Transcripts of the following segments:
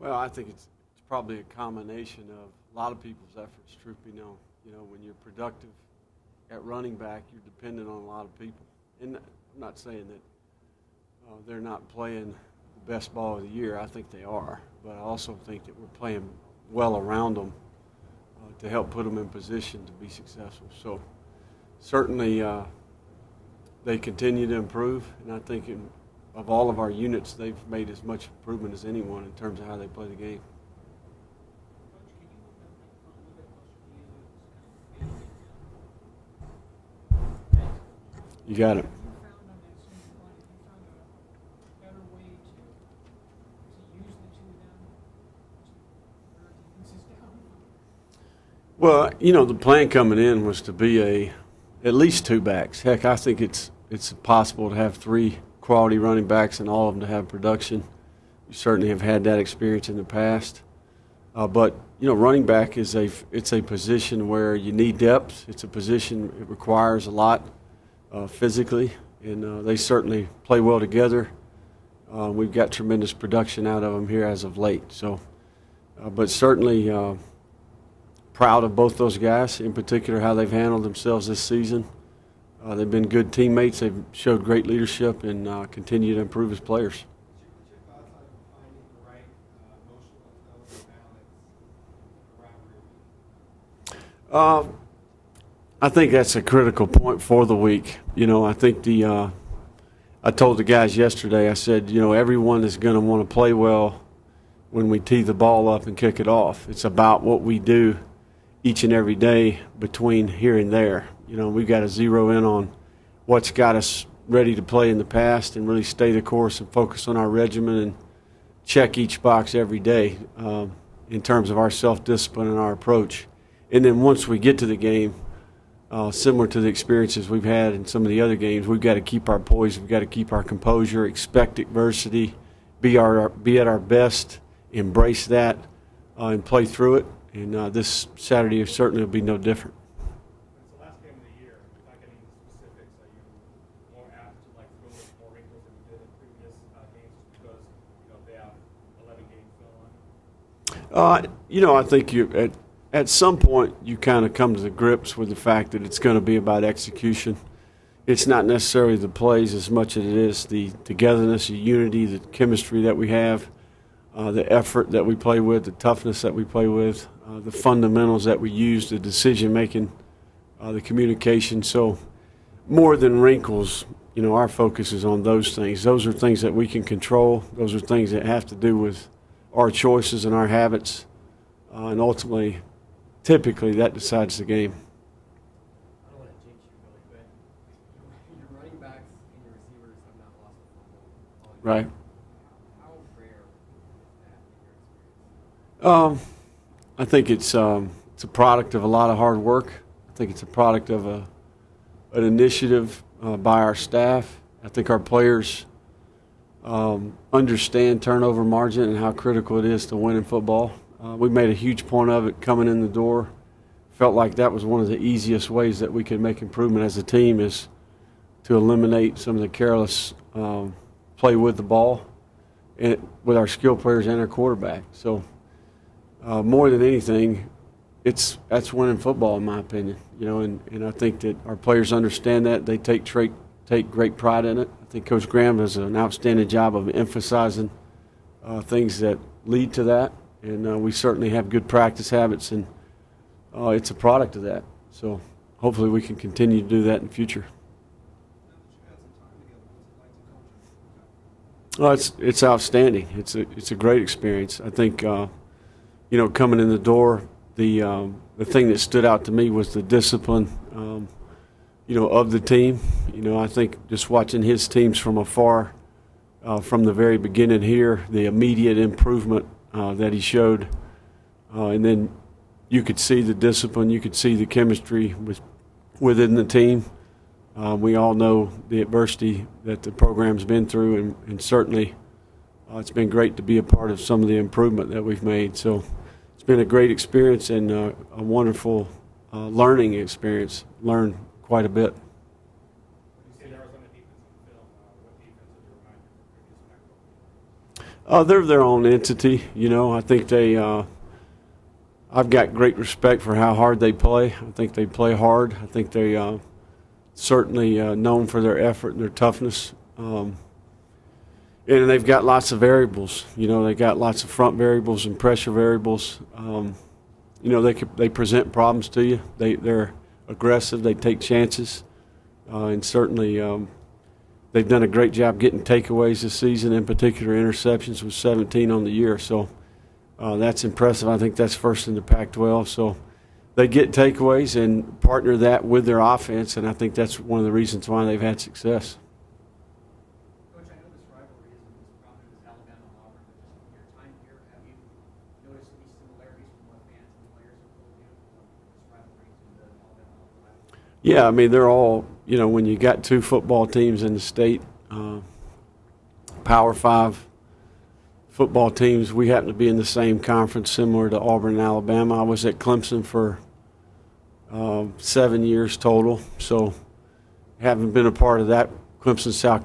Well, I think it's probably a combination of a lot of people's efforts. Truth be known, when you're productive at running back, you're dependent on a lot of people. And I'm not saying that they're not playing the best ball of the year. I think they are, but I also think that we're playing well around them to help put them in position to be successful. So certainly they continue to improve, and I think of all of our units, they've made as much improvement as anyone in terms of how they play the game. You got it. Well, the plan coming in was to be at least two backs. Heck, I think it's possible to have three quality running backs and all of them to have production. We certainly have had that experience in the past. But running back it's a position where you need depth. It's a position it requires a lot physically, and they certainly play well together. We've got tremendous production out of them here as of late. So, but certainly proud of both those guys, in particular how they've handled themselves this season. They've been good teammates. They've showed great leadership and continue to improve as players. I think that's a critical point for the week. I think I told the guys yesterday, I said, everyone is going to want to play well when we tee the ball up and kick it off. It's about what we do each and every day between here and there. We've got to zero in on what's got us ready to play in the past and really stay the course and focus on our regimen and check each box every day in terms of our self-discipline and our approach. And then once we get to the game, similar to the experiences we've had in some of the other games, we've got to keep our poise, we've got to keep our composure, expect adversity, be at our best, embrace that, and play through it. And this Saturday certainly will be no different. It's the last game of the year. Without getting into specifics, are you more apt to throw in more wrinkles than you did in previous games because they have 11 games still on? I think at some point you kind of come to the grips with the fact that it's going to be about execution. It's not necessarily the plays as much as it is the togetherness, the unity, the chemistry that we have, the effort that we play with, the toughness that we play with, the fundamentals that we use, the decision-making, the communication. So more than wrinkles, our focus is on those things. Those are things that we can control. Those are things that have to do with our choices and our habits. And ultimately, typically, that decides the game. I don't want to jinx you really, but your running backs and your receivers have not lost a fumble all year. Right. How rare is that in your experience? I think it's a product of a lot of hard work. I think it's a product of an initiative by our staff. I think our players understand turnover margin and how critical it is to win in football. We made a huge point of it coming in the door. Felt like that was one of the easiest ways that we could make improvement as a team is to eliminate some of the careless play with the ball with our skill players and our quarterback. So more than anything, that's winning football in my opinion. And I think that our players understand that. They take great pride in it. I think Coach Graham does an outstanding job of emphasizing things that lead to that. And we certainly have good practice habits, and it's a product of that. So hopefully we can continue to do that in the future. Oh, it's outstanding. It's a great experience. I think coming in the door, the thing that stood out to me was the discipline of the team. I think just watching his teams from afar, from the very beginning here, the immediate improvement that he showed, and then you could see the discipline, you could see the chemistry within the team. We all know the adversity that the program's been through, and certainly it's been great to be a part of some of the improvement that we've made. So it's been a great experience and a wonderful learning experience. Learned quite a bit. They're their own entity. You know, I think they. I've got great respect for how hard they play. I think they play hard. I think they certainly known for their effort and their toughness. And they've got lots of variables. You know, they got lots of front variables and pressure variables. You know, they present problems to you. They're aggressive. They take chances, and certainly they've done a great job getting takeaways this season. In particular, interceptions with 17 on the year. So that's impressive. I think that's first in the Pac-12. So they get takeaways and partner that with their offense, and I think that's one of the reasons why they've had success. Coach, I know this rivalry isn't as prominent as Alabama and Auburn, but just in your time here, have you noticed any similarities from what fans and players have told you from this rivalry to the Alabama-Auburn rivalry? Yeah, I mean, they're all, you know, when you got two football teams in the state, Power 5 football teams, we happen to be in the same conference similar to Auburn and Alabama. I was at Clemson for 7 years total, so having been a part of that Clemson-South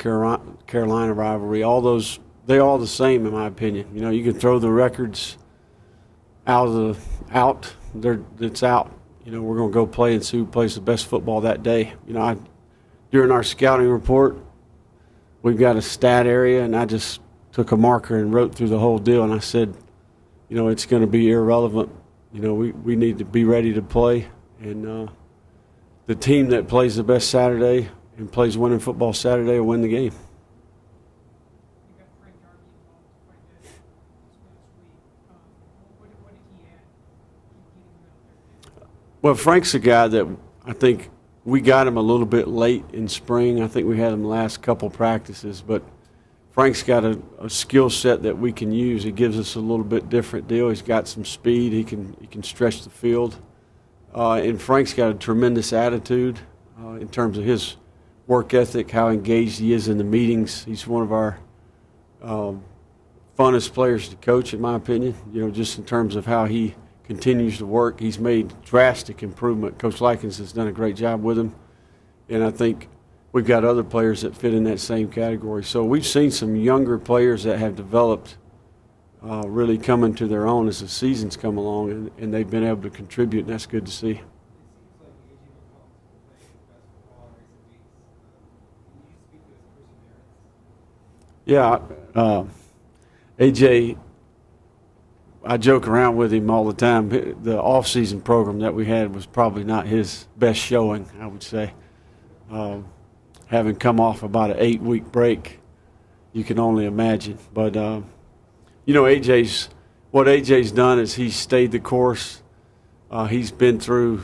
Carolina rivalry, all those, they're all the same in my opinion. You know, you can throw the records it's out. You know, we're going to go play and see who plays the best football that day. You know, during our scouting report, we've got a stat area, and I just took a marker and wrote through the whole deal, and I said, you know, it's going to be irrelevant. You know, we need to be ready to play, and the team that plays the best Saturday and plays winning football Saturday will win the game. You got Frank Darby involved quite a bit this past week. What did he add? Getting him out there? Well, Frank's a guy that I think we got him a little bit late in spring. I think we had him last couple practices, but Frank's got a skill set that we can use. He gives us a little bit different deal. He's got some speed. He can stretch the field. And Frank's got a tremendous attitude in terms of his work ethic, how engaged he is in the meetings. He's one of our funnest players to coach, in my opinion, you know, just in terms of how he continues to work. He's made drastic improvement. Coach Likens has done a great job with him, and I think we've got other players that fit in that same category. So we've seen some younger players that have developed really coming to their own as the seasons come along, and they've been able to contribute, and that's good to see. It seems like A.J. McCollum's been playing best football in recent weeks. Can you speak to his perseverance? Yeah, A.J., I joke around with him all the time. The off-season program that we had was probably not his best showing, I would say. Having come off about an 8-week break, you can only imagine. But, you know, what AJ's done is he's stayed the course. He's been through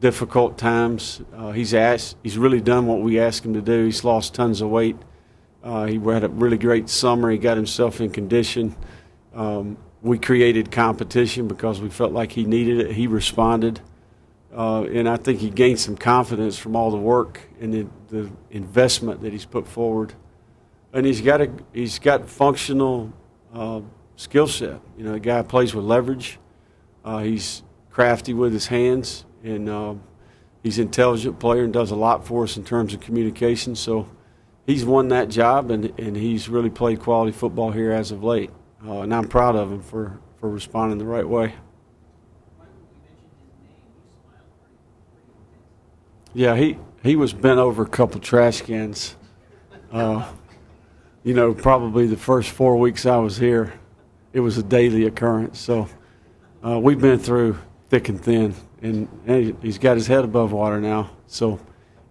difficult times. He's really done what we asked him to do. He's lost tons of weight. He had a really great summer. He got himself in condition. We created competition because we felt like he needed it. He responded. And I think he gained some confidence from all the work and the investment that he's put forward. And he's got functional skill set. You know, the guy plays with leverage. He's crafty with his hands, and he's an intelligent player and does a lot for us in terms of communication. So he's won that job, and he's really played quality football here as of late. And I'm proud of him for responding the right way. Yeah, he was bent over a couple trash cans. You know, probably the first 4 weeks I was here, it was a daily occurrence. So we've been through thick and thin, and he's got his head above water now. So,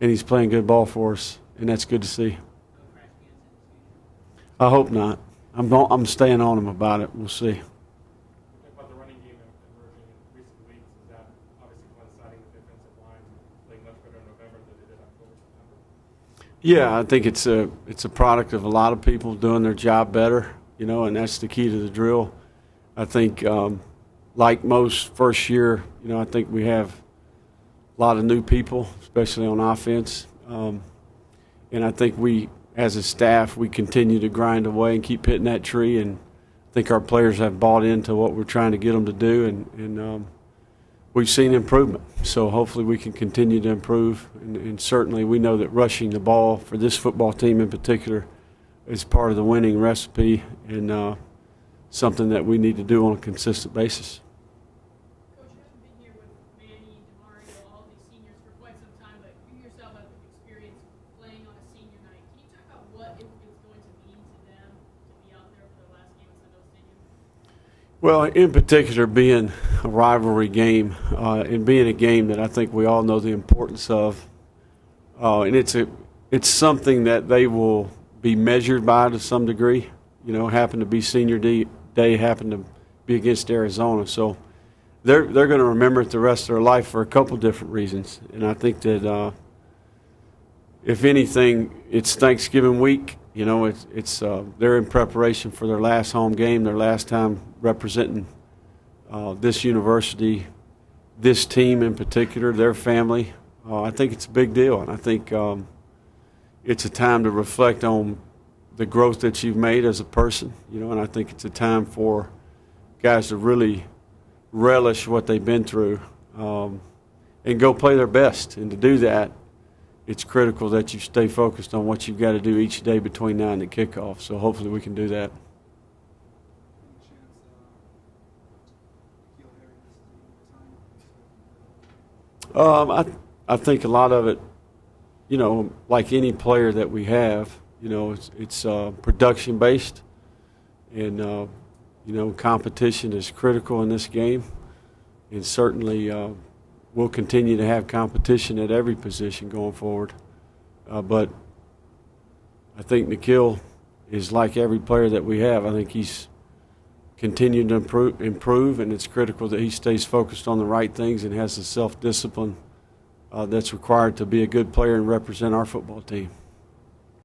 and he's playing good ball for us, and that's good to see. I hope not. I'm staying on him about it. We'll see. Talk about the running game emerging in recent weeks. Is that obviously coinciding with defensive lines playing much better in November than they did October, September? Yeah, I think it's a product of a lot of people doing their job better, you know, and that's the key to the drill. I think, like most first year, you know, I think we have a lot of new people, especially on offense, and I think we, as a staff, we continue to grind away and keep hitting that tree, and I think our players have bought into what we're trying to get them to do, and we've seen improvement. So hopefully we can continue to improve, and certainly we know that rushing the ball for this football team in particular is part of the winning recipe, and something that we need to do on a consistent basis. Coach, you haven't been here with Manny, DeMario, all these seniors for quite some time, but you yourself have experience playing on a senior night. Can you talk about what it's going to mean to them to be out there for their last game at Sunday Stadium? Well, in particular, being a rivalry game and being a game that I think we all know the importance of, and it's something that they will be measured by to some degree. You know, happen to be senior day, happen to be against Arizona, so they're going to remember it the rest of their life for a couple different reasons. And I think that if anything, it's Thanksgiving week. You know, it's they're in preparation for their last home game, their last time representing this university, this team in particular, their family. I think it's a big deal, and I think it's a time to reflect on the growth that you've made as a person. You know, and I think it's a time for guys to really relish what they've been through and go play their best. And to do that, it's critical that you stay focused on what you've got to do each day between now and the kickoff. So hopefully we can do that. I think a lot of it, you know, like any player that we have, you know, it's production based, and you know, competition is critical in this game, and certainly we'll continue to have competition at every position going forward. But I think Nikhil is like every player that we have. I think he's continued to improve, and it's critical that he stays focused on the right things and has the self-discipline that's required to be a good player and represent our football team.